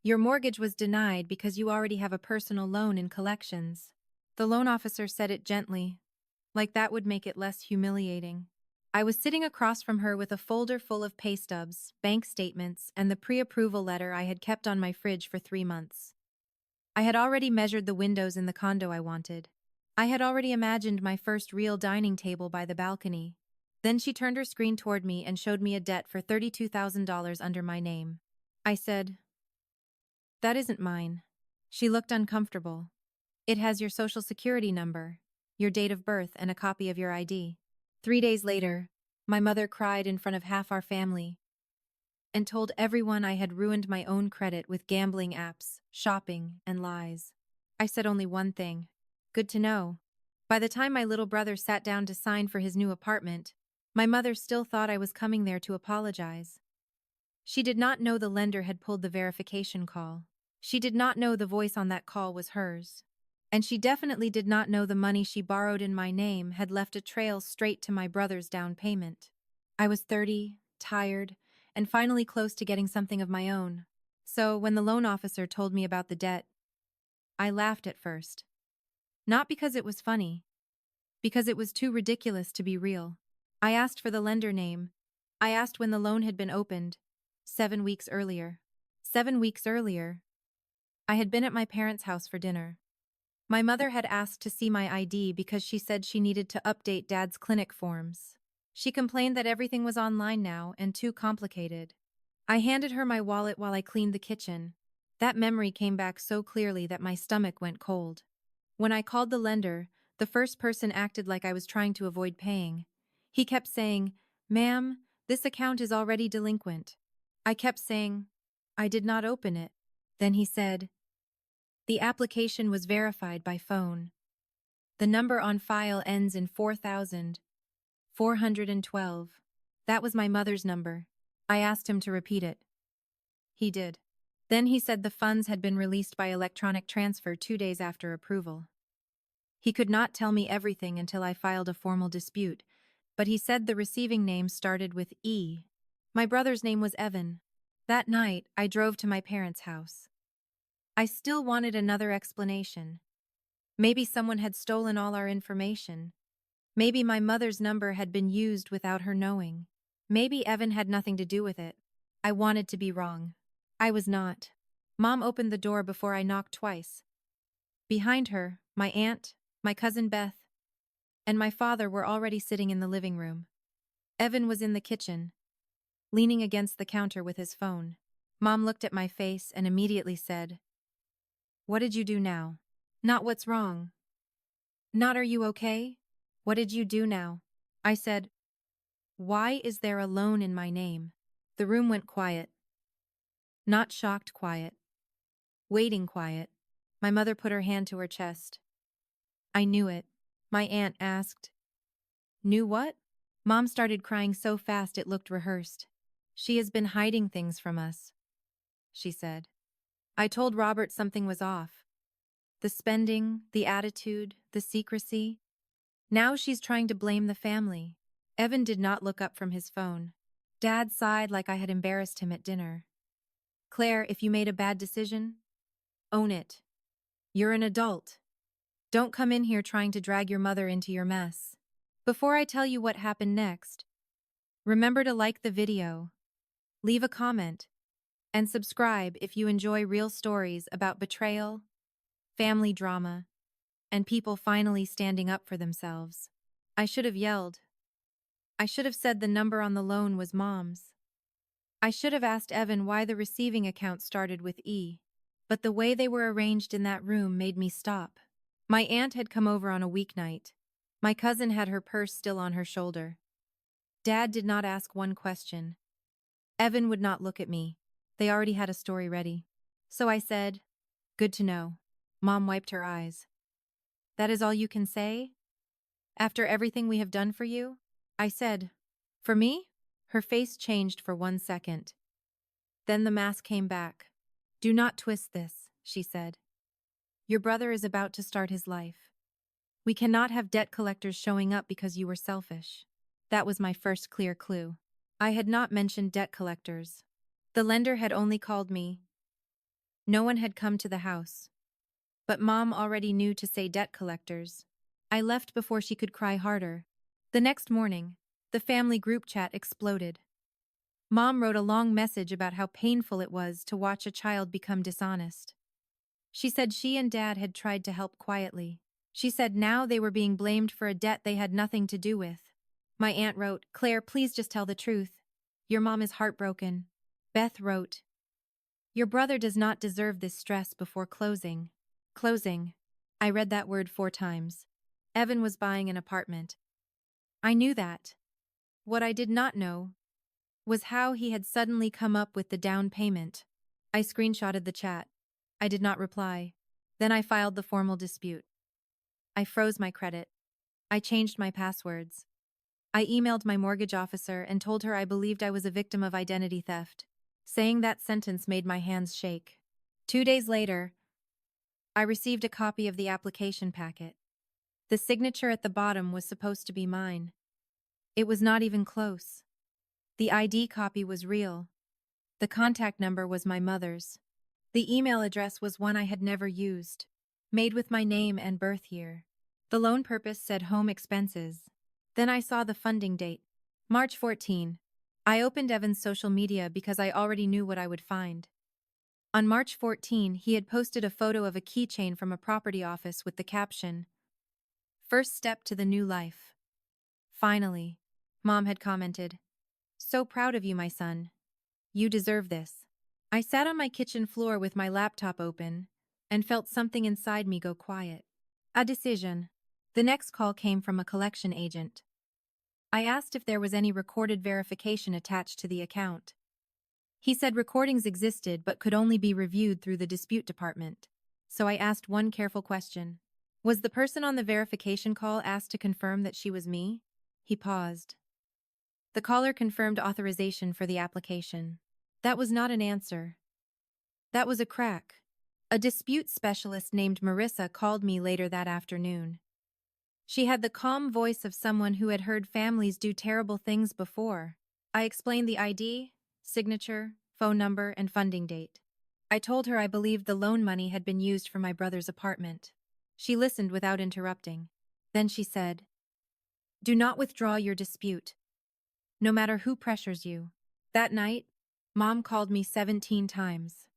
Your mortgage was denied because you already have a personal loan in collections. The loan officer said it gently, like that would make it less humiliating. I was sitting across from her with a folder full of pay stubs, bank statements, and the pre-approval letter I had kept on my fridge for 3 months. I had already measured the windows in the condo I wanted. I had already imagined my first real dining table by the balcony. Then she turned her screen toward me and showed me a debt for $32,000 under my name. I said, "That isn't mine." She looked uncomfortable. "It has your social security number, your date of birth, and a copy of your ID." 3 days later, my mother cried in front of half our family and told everyone I had ruined my own credit with gambling apps, shopping, and lies. I said only one thing: good to know. By the time my little brother sat down to sign for his new apartment, my mother still thought I was coming there to apologize. She did not know the lender had pulled the verification call. She did not know the voice on that call was hers. And she definitely did not know the money she borrowed in my name had left a trail straight to my brother's down payment. I was 30, tired, and finally close to getting something of my own. So when the loan officer told me about the debt, I laughed at first. Not because it was funny, because it was too ridiculous to be real. I asked for the lender name. I asked when the loan had been opened. 7 weeks earlier. 7 weeks earlier, I had been at my parents' house for dinner. My mother had asked to see my ID because she said she needed to update Dad's clinic forms. She complained that everything was online now and too complicated. I handed her my wallet while I cleaned the kitchen. That memory came back so clearly that my stomach went cold. When I called the lender, the first person acted like I was trying to avoid paying. He kept saying, "Ma'am, this account is already delinquent." I kept saying, "I did not open it." Then he said, "The application was verified by phone. The number on file ends in 4,412. That was my mother's number. I asked him to repeat it. He did. Then he said the funds had been released by electronic transfer 2 days after approval. He could not tell me everything until I filed a formal dispute, but he said the receiving name started with E. My brother's name was Evan. That night, I drove to my parents' house. I still wanted another explanation. Maybe someone had stolen all our information. Maybe my mother's number had been used without her knowing. Maybe Evan had nothing to do with it. I wanted to be wrong. I was not. Mom opened the door before I knocked twice. Behind her, my aunt, my cousin Beth, and my father were already sitting in the living room. Evan was in the kitchen, leaning against the counter with his phone. Mom looked at my face and immediately said, "What did you do now?" Not what's wrong. Not are you okay? What did you do now? I said, "Why is there a loan in my name?" The room went quiet. Not shocked quiet. Waiting quiet. My mother put her hand to her chest. "I knew it." My aunt asked. "Knew what?" Mom started crying so fast it looked rehearsed. "She has been hiding things from us," she said. "I told Robert something was off. The spending, the attitude, the secrecy. Now she's trying to blame the family." Evan did not look up from his phone. Dad sighed like I had embarrassed him at dinner. "Claire, if you made a bad decision, own it. You're an adult. Don't come in here trying to drag your mother into your mess." Before I tell you what happened next, remember to like the video, leave a comment, and subscribe if you enjoy real stories about betrayal, family drama, and people finally standing up for themselves. I should have yelled. I should have said the number on the loan was Mom's. I should have asked Evan why the receiving account started with E. But the way they were arranged in that room made me stop. My aunt had come over on a weeknight. My cousin had her purse still on her shoulder. Dad did not ask one question. Evan would not look at me. They already had a story ready. So I said, "Good to know." Mom wiped her eyes. "That is all you can say? After everything we have done for you?" I said, "For me?" Her face changed for 1 second. Then the mask came back. "Do not twist this," she said. "Your brother is about to start his life. We cannot have debt collectors showing up because you were selfish." That was my first clear clue. I had not mentioned debt collectors. The lender had only called me No one had come to the house. But Mom already knew to say debt collectors. I left before she could cry harder. The next morning, the family group chat exploded. Mom wrote a long message about how painful it was to watch a child become dishonest. She said she and Dad had tried to help quietly. She said now they were being blamed for a debt they had nothing to do with. My aunt wrote, "Claire, please just tell the truth. Your mom is heartbroken." Beth wrote, "Your brother does not deserve this stress before closing." Closing. I read that word 4 times. Evan was buying an apartment. I knew that. What I did not know was how he had suddenly come up with the down payment. I screenshotted the chat. I did not reply. Then I filed the formal dispute. I froze my credit. I changed my passwords. I emailed my mortgage officer and told her I believed I was a victim of identity theft. Saying that sentence made my hands shake. 2 days later, I received a copy of the application packet. The signature at the bottom was supposed to be mine. It was not even close. The ID copy was real. The contact number was my mother's. The email address was one I had never used, made with my name and birth year. The loan purpose said home expenses. Then I saw the funding date, March 14. I opened Evan's social media because I already knew what I would find. On March 14, he had posted a photo of a keychain from a property office with the caption, "First step to the new life." Finally, Mom had commented, "So proud of you, my son. You deserve this." I sat on my kitchen floor with my laptop open and felt something inside me go quiet. A decision. The next call came from a collection agent. I asked if there was any recorded verification attached to the account. He said recordings existed but could only be reviewed through the dispute department. So I asked one careful question. Was the person on the verification call asked to confirm that she was me? He paused. The caller confirmed authorization for the application. That was not an answer. That was a crack. A dispute specialist named Marissa called me later that afternoon. She had the calm voice of someone who had heard families do terrible things before. I explained the ID, signature, phone number, and funding date. I told her I believed the loan money had been used for my brother's apartment. She listened without interrupting. Then she said, "Do not withdraw your dispute, no matter who pressures you." That night, Mom called me 17 times.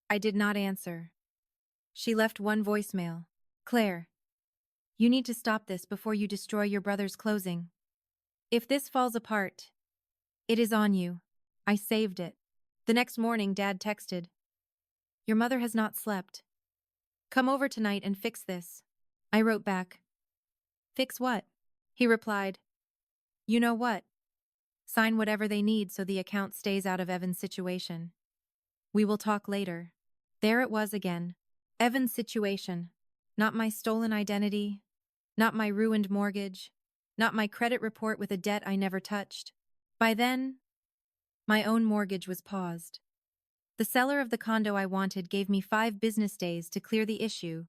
I did not answer. She left one voicemail. "Claire, you need to stop this before you destroy your brother's closing. If this falls apart, it is on you." I saved it. The next morning, Dad texted, "Your mother has not slept. Come over tonight and fix this." I wrote back, "Fix what?" He replied, "You know what. Sign whatever they need so the account stays out of Evan's situation. We will talk later." There it was again. Evan's situation. Not my stolen identity. Not my ruined mortgage. Not my credit report with a debt I never touched. By then, my own mortgage was paused. The seller of the condo I wanted gave me 5 business days to clear the issue,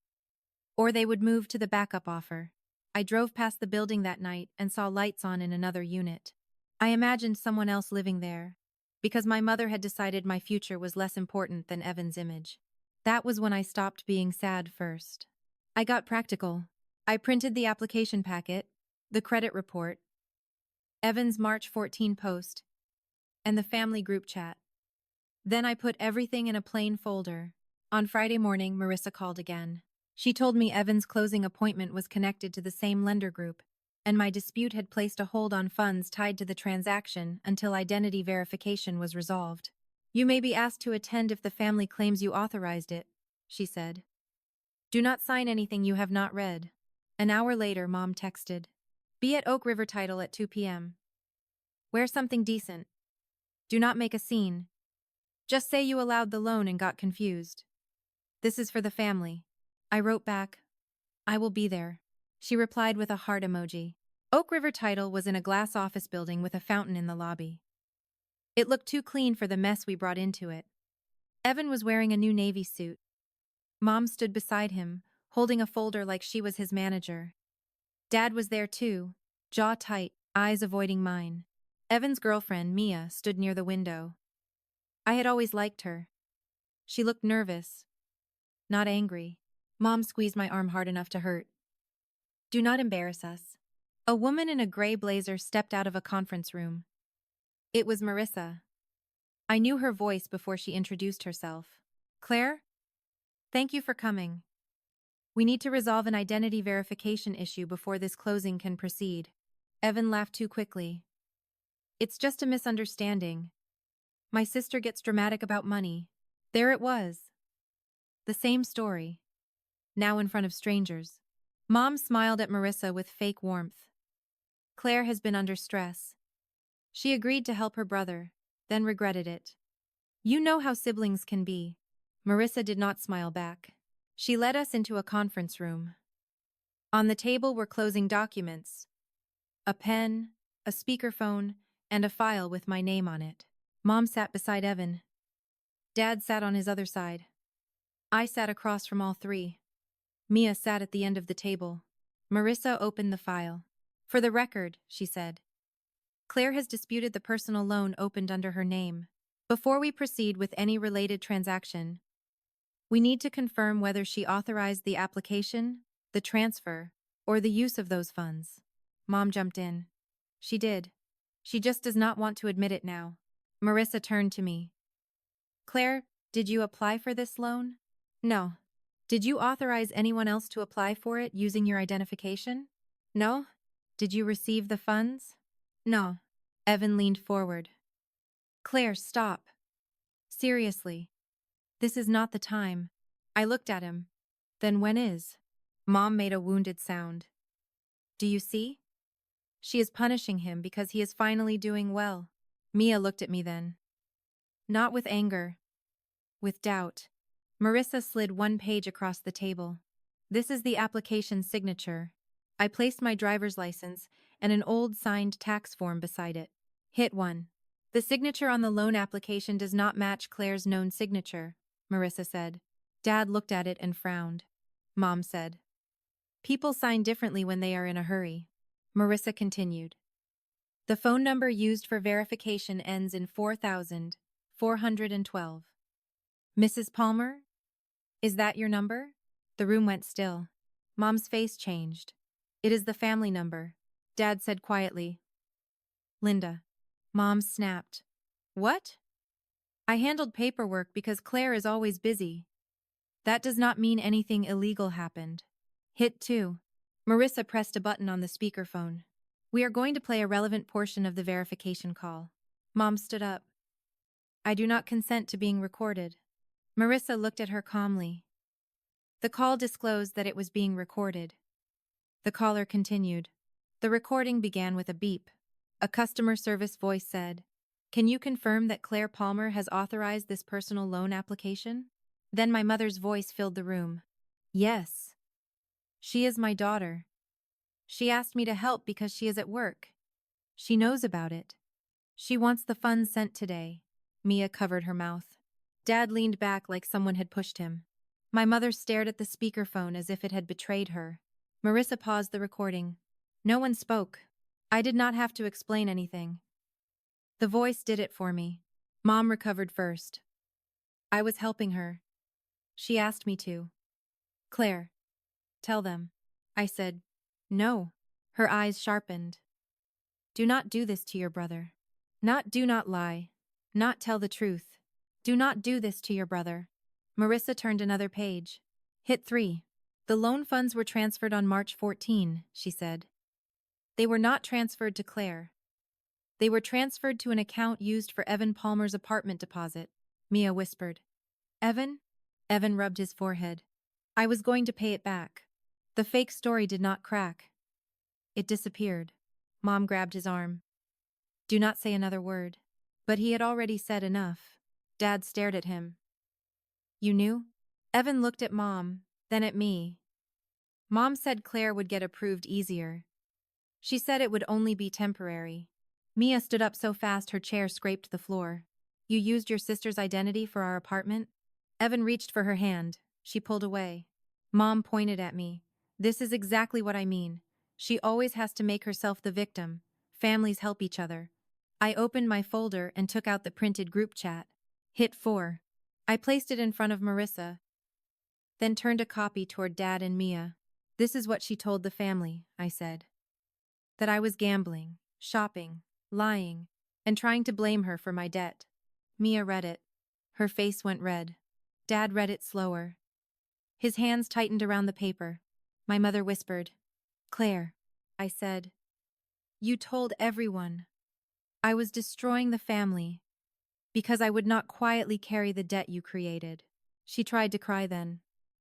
or they would move to the backup offer. I drove past the building that night and saw lights on in another unit. I imagined someone else living there, because my mother had decided my future was less important than Evan's image. That was when I stopped being sad first. I got practical. I printed the application packet, the credit report, Evan's March 14 post, and the family group chat. Then I put everything in a plain folder. On Friday morning, Marissa called again. She told me Evan's closing appointment was connected to the same lender group, and my dispute had placed a hold on funds tied to the transaction until identity verification was resolved. "You may be asked to attend if the family claims you authorized it," she said. "Do not sign anything you have not read." An hour later, Mom texted, "Be at Oak River Title at 2 p.m. Wear something decent. Do not make a scene. Just say you allowed the loan and got confused. This is for the family." I wrote back, "I will be there." She replied with a heart emoji. Oak River Title was in a glass office building with a fountain in the lobby. It looked too clean for the mess we brought into it. Evan was wearing a new navy suit. Mom stood beside him, holding a folder like she was his manager. Dad was there too, jaw tight, eyes avoiding mine. Evan's girlfriend, Mia, stood near the window. I had always liked her. She looked nervous, not angry. Mom squeezed my arm hard enough to hurt. Do not embarrass us. A woman in a gray blazer stepped out of a conference room. It was Marissa. I knew her voice before she introduced herself. Claire? Thank you for coming. We need to resolve an identity verification issue before this closing can proceed. Evan laughed too quickly. It's just a misunderstanding. My sister gets dramatic about money. There it was. The same story. Now in front of strangers. Mom smiled at Marissa with fake warmth. Claire has been under stress. She agreed to help her brother, then regretted it. You know how siblings can be. Marissa did not smile back. She led us into a conference room. On the table were closing documents, a pen, a speakerphone, and a file with my name on it. Mom sat beside Evan. Dad sat on his other side. I sat across from all three. Mia sat at the end of the table. Marissa opened the file. For the record, she said, Claire has disputed the personal loan opened under her name. Before we proceed with any related transaction, we need to confirm whether she authorized the application, the transfer, or the use of those funds. Mom jumped in. She did. She just does not want to admit it now. Marissa turned to me. Claire, did you apply for this loan? No. Did you authorize anyone else to apply for it using your identification? No. Did you receive the funds? No. Evan leaned forward. Claire, stop. Seriously. This is not the time. I looked at him. Then when is? Mom made a wounded sound. Do you see? She is punishing him because he is finally doing well. Mia looked at me then. Not with anger. With doubt. Marissa slid one page across the table. This is the application signature. I placed my driver's license and an old signed tax form beside it. Hit one. The signature on the loan application does not match Claire's known signature, Marissa said. Dad looked at it and frowned. Mom said, People sign differently when they are in a hurry. Marissa continued. The phone number used for verification ends in 4,412. Mrs. Palmer? Is that your number? The room went still. Mom's face changed. It is the family number, Dad said quietly. Linda. Mom snapped. What? I handled paperwork because Claire is always busy. That does not mean anything illegal happened. Hit 2. Marissa pressed a button on the speakerphone. We are going to play a relevant portion of the verification call. Mom stood up. I do not consent to being recorded. Marissa looked at her calmly. The call disclosed that it was being recorded. The caller continued. The recording began with a beep. A customer service voice said, Can you confirm that Claire Palmer has authorized this personal loan application? Then my mother's voice filled the room. Yes. She is my daughter. She asked me to help because she is at work. She knows about it. She wants the funds sent today. Mia covered her mouth. Dad leaned back like someone had pushed him. My mother stared at the speakerphone as if it had betrayed her. Marissa paused the recording. No one spoke. I did not have to explain anything. The voice did it for me. Mom recovered first. I was helping her. She asked me to. Claire, tell them. I said, No. Her eyes sharpened. Do not do this to your brother. Do not lie. Not tell the truth. Do not do this to your brother. Marissa turned another page. Hit 3. The loan funds were transferred on March 14, she said. They were not transferred to Claire. They were transferred to an account used for Evan Palmer's apartment deposit, Mia whispered. Evan? Evan rubbed his forehead. I was going to pay it back. The fake story did not crack. It disappeared. Mom grabbed his arm. Do not say another word. But he had already said enough. Dad stared at him. You knew? Evan looked at Mom, then at me. Mom said Claire would get approved easier. She said it would only be temporary. Mia stood up so fast her chair scraped the floor. You used your sister's identity for our apartment? Evan reached for her hand. She pulled away. Mom pointed at me. This is exactly what I mean. She always has to make herself the victim. Families help each other. I opened my folder and took out the printed group chat. Hit 4. I placed it in front of Marissa, then turned a copy toward Dad and Mia. This is what she told the family, I said. That I was gambling, shopping, lying, and trying to blame her for my debt. Mia read it. Her face went red. Dad read it slower. His hands tightened around the paper. My mother whispered, "Claire," I said. "You told everyone. I was destroying the family because I would not quietly carry the debt you created." She tried to cry then.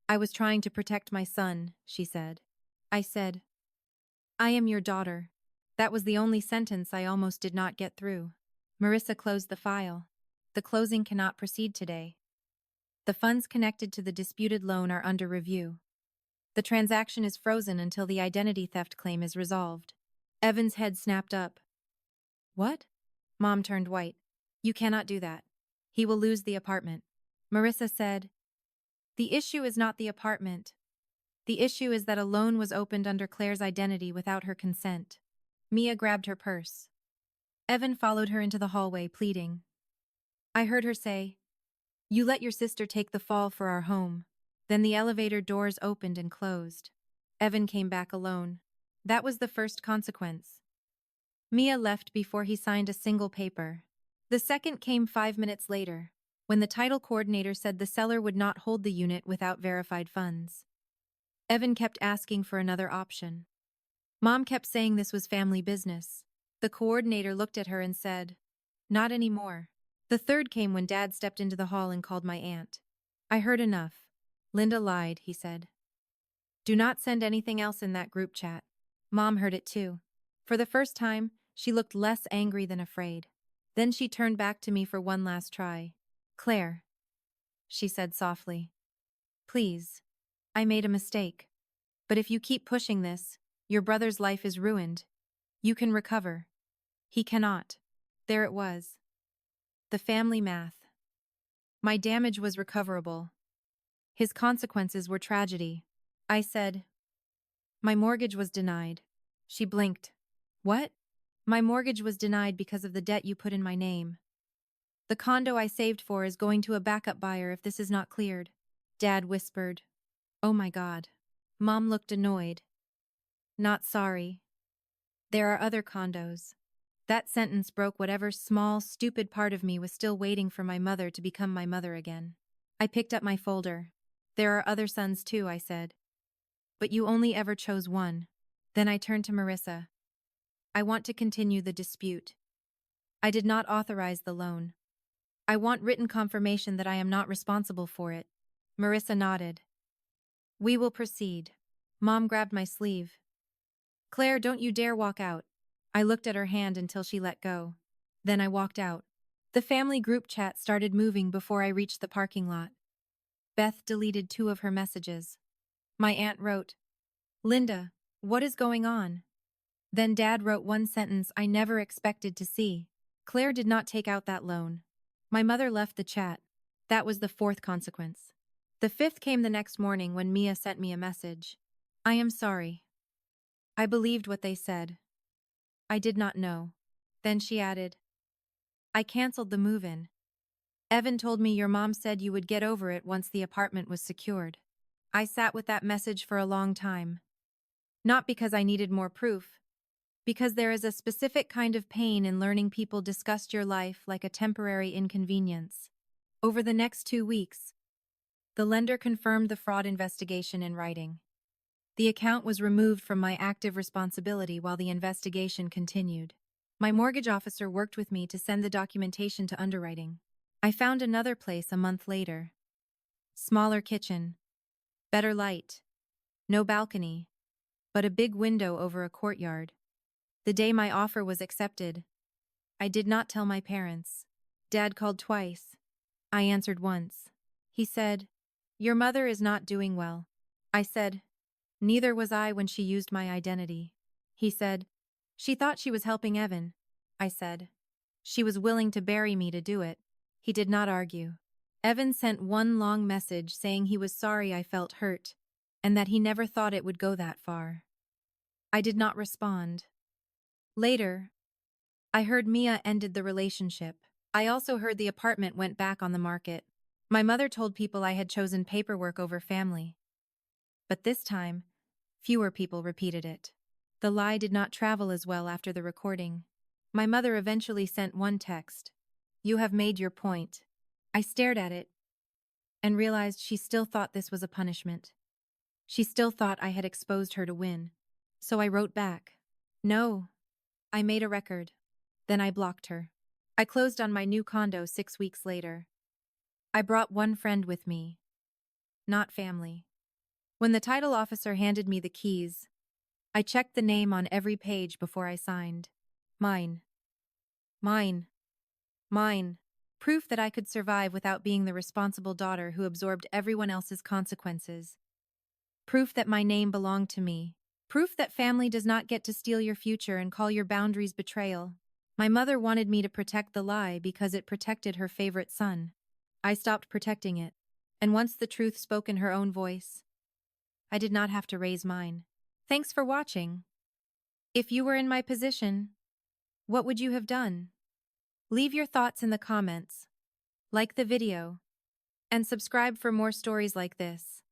"I was trying to protect my son," she said. I said, "I am your daughter." That was the only sentence I almost did not get through. Marissa closed the file. The closing cannot proceed today. The funds connected to the disputed loan are under review. The transaction is frozen until the identity theft claim is resolved. Evan's head snapped up. "What?" Mom turned white. "You cannot do that. He will lose the apartment." Marissa said, "The issue is not the apartment. The issue is that a loan was opened under Claire's identity without her consent." Mia grabbed her purse. Evan followed her into the hallway, pleading. I heard her say, "You let your sister take the fall for our home." Then the elevator doors opened and closed. Evan came back alone. That was the first consequence. Mia left before he signed a single paper. The second came 5 minutes later, when the title coordinator said the seller would not hold the unit without verified funds. Evan kept asking for another option. Mom kept saying this was family business. The coordinator looked at her and said, "Not anymore." The third came when Dad stepped into the hall and called my aunt. "I heard enough. Linda lied," he said. "Do not send anything else in that group chat." Mom heard it too. For the first time, she looked less angry than afraid. Then she turned back to me for one last try. "Claire," she said softly. "Please. I made a mistake. But if you keep pushing this, your brother's life is ruined. You can recover. He cannot." There it was. The family math. My damage was recoverable. His consequences were tragedy. I said, "My mortgage was denied." She blinked. "What?" "My mortgage was denied because of the debt you put in my name. The condo I saved for is going to a backup buyer if this is not cleared." Dad whispered, "Oh my God." Mom looked annoyed. "Not sorry. There are other condos." That sentence broke whatever small, stupid part of me was still waiting for my mother to become my mother again. I picked up my folder. "There are other sons too," I said. "But you only ever chose one." Then I turned to Marissa. "I want to continue the dispute. I did not authorize the loan. I want written confirmation that I am not responsible for it." Marissa nodded. "We will proceed." Mom grabbed my sleeve. "Claire, don't you dare walk out." I looked at her hand until she let go. Then I walked out. The family group chat started moving before I reached the parking lot. Beth deleted 2 of her messages. My aunt wrote, "Linda, what is going on?" Then Dad wrote one sentence I never expected to see. "Claire did not take out that loan." My mother left the chat. That was the 4th consequence. The 5th came the next morning when Mia sent me a message. "I am sorry. I believed what they said. I did not know." Then she added, "I canceled the move-in. Evan told me your mom said you would get over it once the apartment was secured." I sat with that message for a long time. Not because I needed more proof, because there is a specific kind of pain in learning people discussed your life like a temporary inconvenience. Over the next 2 weeks, the lender confirmed the fraud investigation in writing. The account was removed from my active responsibility while the investigation continued. My mortgage officer worked with me to send the documentation to underwriting. I found another place a month later. Smaller kitchen, better light, no balcony, but a big window over a courtyard. The day my offer was accepted, I did not tell my parents. Dad called twice. I answered once. He said, "Your mother is not doing well." I said, "Neither was I when she used my identity." He said, "She thought she was helping Evan." I said, "She was willing to bury me to do it." He did not argue. Evan sent one long message saying he was sorry I felt hurt, and that he never thought it would go that far. I did not respond. Later, I heard Mia ended the relationship. I also heard the apartment went back on the market. My mother told people I had chosen paperwork over family. But this time, fewer people repeated it. The lie did not travel as well after the recording. My mother eventually sent one text. "You have made your point." I stared at it and realized she still thought this was a punishment. She still thought I had exposed her to win. So I wrote back, "No, I made a record." Then I blocked her. I closed on my new condo 6 weeks later. I brought one friend with me, not family. When the title officer handed me the keys, I checked the name on every page before I signed. Mine. Mine. Mine. Proof that I could survive without being the responsible daughter who absorbed everyone else's consequences. Proof that my name belonged to me. Proof that family does not get to steal your future and call your boundaries betrayal. My mother wanted me to protect the lie because it protected her favorite son. I stopped protecting it. And once the truth spoke in her own voice, I did not have to raise mine. Thanks for watching. If you were in my position, what would you have done? Leave your thoughts in the comments, like the video, and subscribe for more stories like this.